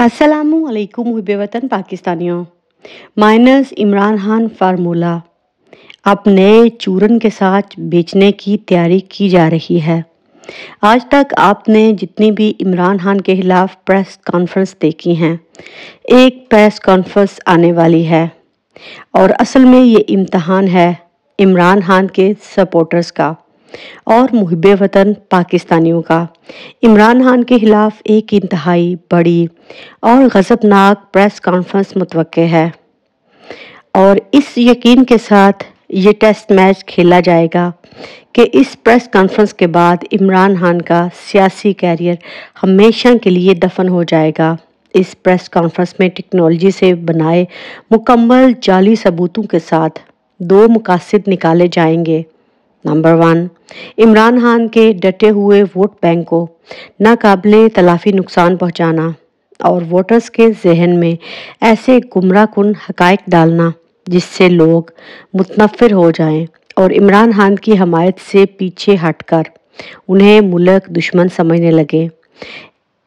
अस्सलामुअलैकुम हुब्बे वतन पाकिस्तानियों। माइनस इमरान खान फार्मूला अब नए चूरन के साथ बेचने की तैयारी की जा रही है। आज तक आपने जितनी भी इमरान खान के खिलाफ प्रेस कॉन्फ्रेंस देखी हैं, एक प्रेस कॉन्फ्रेंस आने वाली है और असल में ये इम्तहान है इमरान खान के सपोर्टर्स का और मुहिब्बे वतन पाकिस्तानियों का। इमरान खान के खिलाफ एक इंतहाई बड़ी और गज़बनाक प्रेस कॉन्फ्रेंस मुतवक्के है और इस यकीन के साथ ये टेस्ट मैच खेला जाएगा कि इस प्रेस कॉन्फ्रेंस के बाद इमरान खान का सियासी कैरियर हमेशा के लिए दफन हो जाएगा। इस प्रेस कॉन्फ्रेंस में टेक्नोलॉजी से बनाए मुकम्मल जाली सबूतों के साथ दो मकासद निकाले जाएंगे। नंबर 1, इमरान खान के डटे हुए वोट बैंक को नाकाबिले तलाफी नुकसान पहुंचाना और वोटर्स के जहन में ऐसे गुमराहकुन हकायक डालना जिससे लोग मुतनफ़िर हो जाएं और इमरान खान की हमायत से पीछे हटकर उन्हें मुल्क दुश्मन समझने लगे।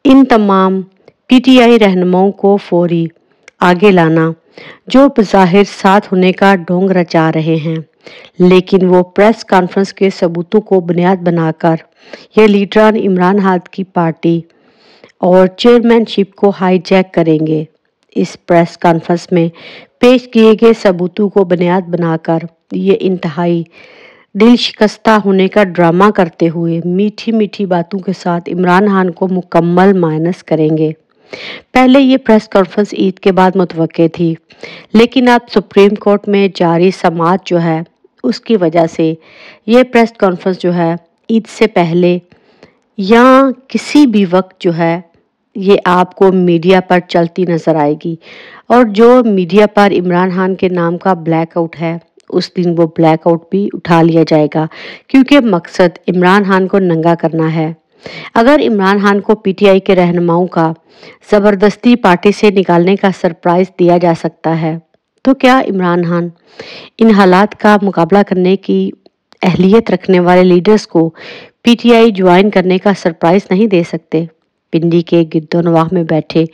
इन तमाम पीटीआई रहनुमाओं को फौरी आगे लाना जो बज़ाहिर साथ होने का ढोंग रचा रहे हैं, लेकिन वो प्रेस कॉन्फ्रेंस के सबूतों को बुनियाद बनाकर ये लीडरान इमरान खान की पार्टी और चेयरमैनशिप को हाईजैक करेंगे। इस प्रेस कॉन्फ्रेंस में पेश किए गए सबूतों को बुनियाद बनाकर ये इंतहाई दिल शिकस्ता होने का ड्रामा करते हुए मीठी मीठी बातों के साथ इमरान खान को मुकम्मल माइनस करेंगे। पहले ये प्रेस कॉन्फ्रेंस ईद के बाद मुतवक्के थी, लेकिन अब सुप्रीम कोर्ट में जारी समाअत जो है उसकी वजह से ये प्रेस कॉन्फ्रेंस जो है ईद से पहले या किसी भी वक्त जो है ये आपको मीडिया पर चलती नज़र आएगी और जो मीडिया पर इमरान खान के नाम का ब्लैकआउट है उस दिन वो ब्लैकआउट भी उठा लिया जाएगा, क्योंकि मकसद इमरान खान को नंगा करना है। अगर इमरान खान को पीटीआई के रहनुमाओं का ज़बरदस्ती पार्टी से निकालने का सरप्राइज़ दिया जा सकता है, तो क्या इमरान खान इन हालात का मुकाबला करने की अहलियत रखने वाले लीडर्स को पीटीआई ज्वाइन करने का सरप्राइज़ नहीं दे सकते? पिंडी के गिरदोनवाह में बैठे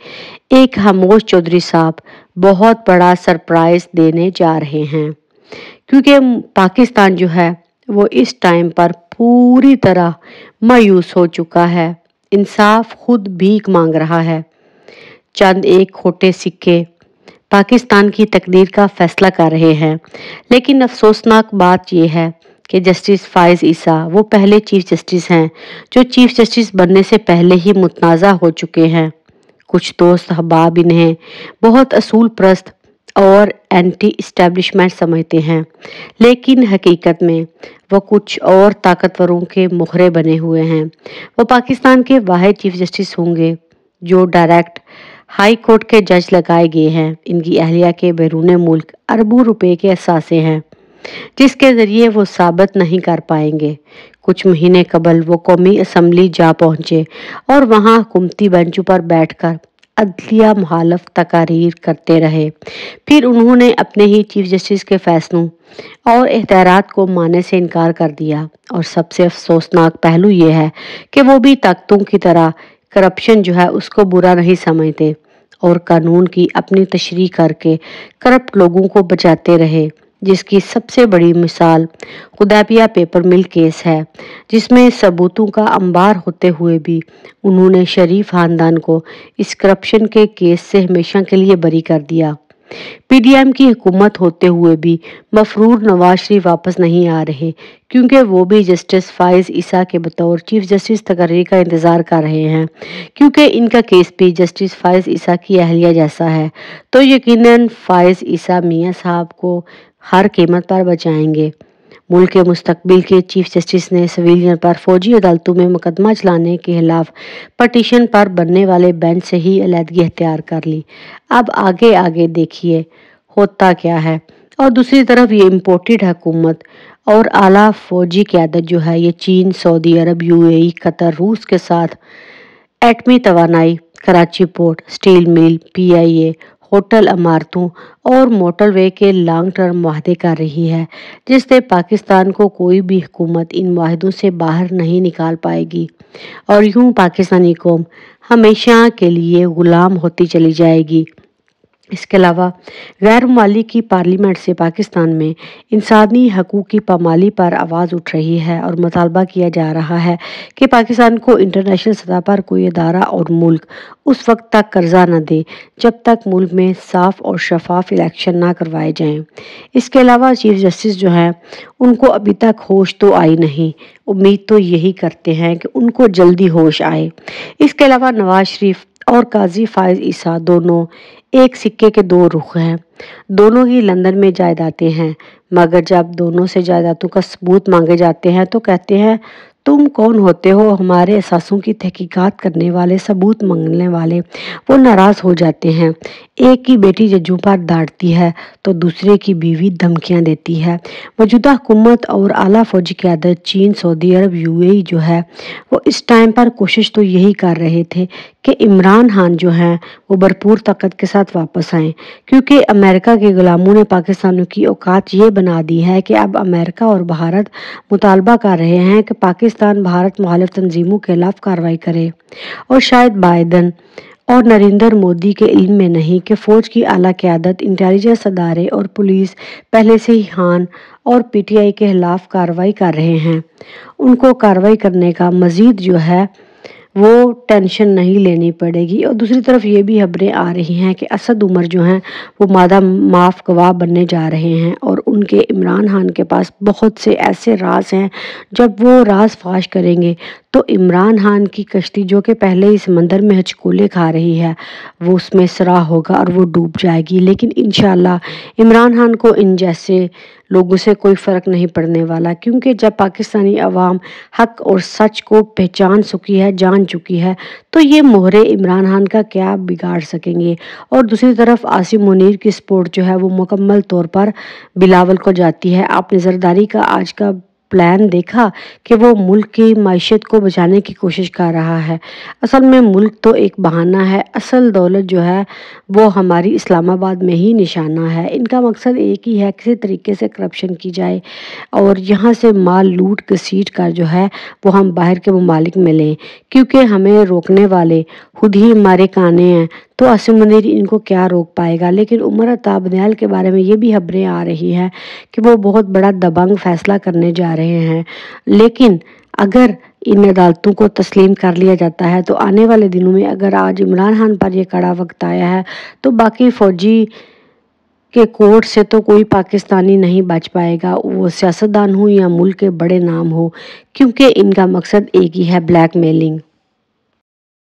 एक खामोश चौधरी साहब बहुत बड़ा सरप्राइज़ देने जा रहे हैं, क्योंकि पाकिस्तान जो है वो इस टाइम पर पूरी तरह मायूस हो चुका है। इंसाफ खुद भीख मांग रहा है। चंद एक खोटे सिक्के पाकिस्तान की तकदीर का फैसला कर रहे हैं, लेकिन अफसोसनाक बात यह है कि जस्टिस फाइज ईसा वो पहले चीफ जस्टिस हैं जो चीफ जस्टिस बनने से पहले ही मुतनाज़ा हो चुके हैं। कुछ दोस्त अहबाब इन्हें बहुत असूल परस्त और एंटी इस्टेब्लिशमेंट समझते हैं, लेकिन हकीकत में वो कुछ और ताकतवरों के मुखरे बने हुए हैं। वो पाकिस्तान के वाहिद चीफ जस्टिस होंगे जो डायरेक्ट हाई कोर्ट के जज लगाए गए हैं। इनकी अहलिया के बैरून मुल्क अरबों रुपए के असासे हैं, जिसके ज़रिए वो साबित नहीं कर पाएंगे। कुछ महीने कबल वो कौमी असम्बली जा पहुँचे और वहाँ हुकूमती बेंचों पर बैठकर अदलिया मुखालफ तकारीर करते रहे। फिर उन्होंने अपने ही चीफ जस्टिस के फैसलों और एख्तियारात को मानने से इनकार कर दिया। और सबसे अफसोसनाक पहलू ये है कि वो भी ताकतों की तरह करप्शन जो है उसको बुरा नहीं समझते और कानून की अपनी तशरीह करके करप्ट लोगों को बचाते रहे, जिसकी सबसे बड़ी मिसाल खुदाबिया पेपर मिल केस है, जिसमें सबूतों का अंबार होते हुए भी उन्होंने शरीफ खानदान को इस करप्शन के केस से हमेशा के लिए बरी कर दिया। पीडीएम की हुकूमत होते हुए भी मफरूर नवाज शरीफ वापस नहीं आ रहे, क्योंकि वो भी जस्टिस फाइज ईसा के बतौर चीफ जस्टिस तकर्री का इंतज़ार कर रहे हैं। क्योंकि इनका केस भी जस्टिस फाइज ईसा की अहलिया जैसा है, तो यकीनन फाइज ईसा मियाँ साहब को हर कीमत पर बचाएंगे। मुल्क के मुस्तकबिल के चीफ जस्टिस ने सिविलियन पर फौजी अदालतों में मुकदमा चलाने के खिलाफ पटिशन पर बनने वाले बेंच से ही अलहदगी अख्तियार कर ली। अब आगे आगे देखिए होता क्या है। और दूसरी तरफ ये इम्पोर्टेड हुकूमत और आला फौजी क़यादत जो है ये चीन, सऊदी अरब, यूएई, कतर, रूस के साथ एटमी तवानाई, Karachi port, steel mill, PIA, hotel इमारतों और मोटरवे के लॉन्ग टर्म वादे कर रही है, जिससे पाकिस्तान को कोई भी हुकूमत इन वादों से बाहर नहीं निकाल पाएगी और यूं पाकिस्तानी कौम ہمیشہ کے لیے غلام ہوتی چلی جائے گی۔ اس کے علاوہ غیر ممالک کی پارلیمنٹ سے پاکستان میں انسانی حقوق کی پامالی پر آواز اٹھ رہی ہے اور مطالبہ کیا جا رہا ہے کہ پاکستان کو انٹرنیشنل سطح پر کوئی ادارہ اور ملک اس وقت تک قرضہ نہ دے جب تک ملک میں صاف اور شفاف الیکشن نہ کروائے جائیں۔ اس کے علاوہ چیف جسٹس جو ہیں ان کو ابھی تک ہوش تو آئی نہیں، امید تو یہی کرتے ہیں کہ ان کو جلدی ہوش آئے۔ اس کے علاوہ نواز شریف اور قاضی فائز عیسیٰ دونوں ایک سکے کے دو رخ ہیں۔ دونوں ہی لندن میں جائیدادیں ہیں، مگر جب دونوں سے جائیدادوں کا ثبوت مانگے جاتے ہیں تو کہتے ہیں تم کون ہوتے ہو ہمارے اثاثوں کی تحقیقات کرنے والے، ثبوت مانگنے والے۔ وہ ناراض ہو جاتے ہیں۔ ایک کی بیٹی ججوں پر ڈانٹتی ہے تو دوسرے کی بیوی دھمکیاں دیتی ہے۔ موجودہ حکومت اور اعلیٰ فوجی قیادت چین، سعودی عرب، UAE جو ہے وہ اس ٹائم پر کوشش تو یہی کر رہے تھے کہ عمران خان جو ہیں وہ بھرپور طاقت کے ساتھ واپس آئیں، کیونکہ امریکہ کے غلاموں نے پاکستانیوں کی اوقات یہ بنا دی ہے کہ اب امریکہ اور بھارت مطالبہ کر رہے ہیں کہ پاکستان بھارت مخالف تنظیموں کے خلاف کارروائی کرے، اور شاید بائیڈن اور نریندر مودی کے علم میں نہیں کہ فوج کی اعلیٰ قیادت، انٹیلیجنس ادارے اور پولیس پہلے سے ہی خان اور PTI کے خلاف کارروائی کر رہے ہیں۔ ان کو کارروائی کرنے کا مزید جو ہے وہ ٹینشن نہیں لینی پڑے گی۔ اور دوسری طرف یہ بھی خبریں آ رہی ہیں کہ اسد عمر جو ہیں وہ مادہ معاف گواہ بننے جا رہے ہیں، اور ان کے عمران خان کے پاس بہت سے ایسے راز ہیں، جب وہ راز فاش کریں گے تو عمران خان کی کشتی جو کہ پہلے ہی سمندر میں ہچکولے کھا رہی ہے وہ اس میں سرا ہوگا اور وہ ڈوب جائے گی۔ لیکن انشاءاللہ عمران خان کو ان جیسے لوگوں سے کوئی فرق نہیں پڑنے والا، کیونکہ جب پاکستانی عوام حق اور سچ کو پہچان چکی ہے، جان چکی ہے، تو یہ مہرے عمران خان کا کیا بگاڑ سکیں گے۔ اور دوسری طرف عاصم منیر کی سپورٹ جو ہے وہ مکمل طور پر بلاول کو جاتی ہے۔ آپ نے زرداری کا آج کا پلان دیکھا کہ وہ ملک کی معیشت کو بچانے کی کوشش کر رہا ہے۔ اصل میں ملک تو ایک بہانہ ہے، اصل دولت جو ہے وہ ہماری اسلام آباد میں ہی نشانہ ہے۔ ان کا مقصد ایک ہی ہے، کسی طریقے سے کرپشن کی جائے اور یہاں سے مال لوٹ گھسیٹ کر جو ہے وہ ہم باہر کے ممالک میں لیں، کیونکہ ہمیں روکنے والے خود ہی ہمارے کانے ہیں، تو عاصم منیر ان کو کیا روک پائے گا۔ لیکن عمر عطا بندیال کے بارے میں یہ بھی خبریں آ رہی ہیں کہ وہ بہت بڑا دبنگ فیصلہ کرنے جا رہے ہیں، لیکن اگر ان عدالتوں کو تسلیم کر لیا جاتا ہے تو آنے والے دنوں میں اگر آج عمران خان پر یہ کڑا وقت آیا ہے تو باقی فوجی کے کورٹ سے تو کوئی پاکستانی نہیں بچ پائے گا، وہ سیاستدان ہوں یا ملک کے بڑے نام ہو، کیونکہ ان کا مقصد ایک ہی ہے، بلیک میلنگ۔